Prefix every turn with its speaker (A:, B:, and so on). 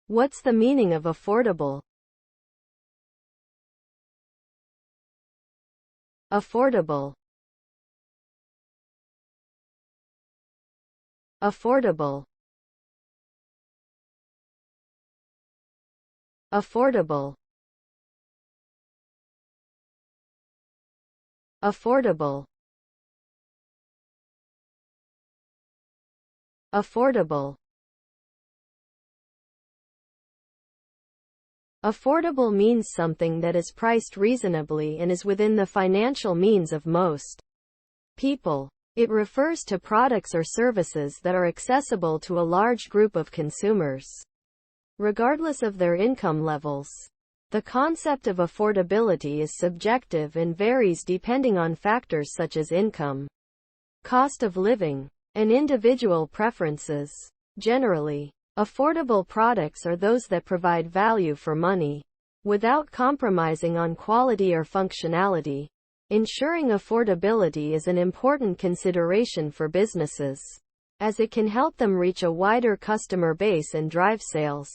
A: What's the meaning of affordable? Affordable. Affordable. Affordable. Affordable. Affordable. Affordable means something that is priced reasonably and is within the financial means of most people. It refers to products or services that are accessible to a large group of consumers, regardless of their income levels. The concept of affordability is subjective and varies depending on factors such as income, cost of living, and individual preferences. Generally, affordable products are those that provide value for money, without compromising on quality or functionality. Ensuring affordability is an important consideration for businesses, as it can help them reach a wider customer base and drive sales.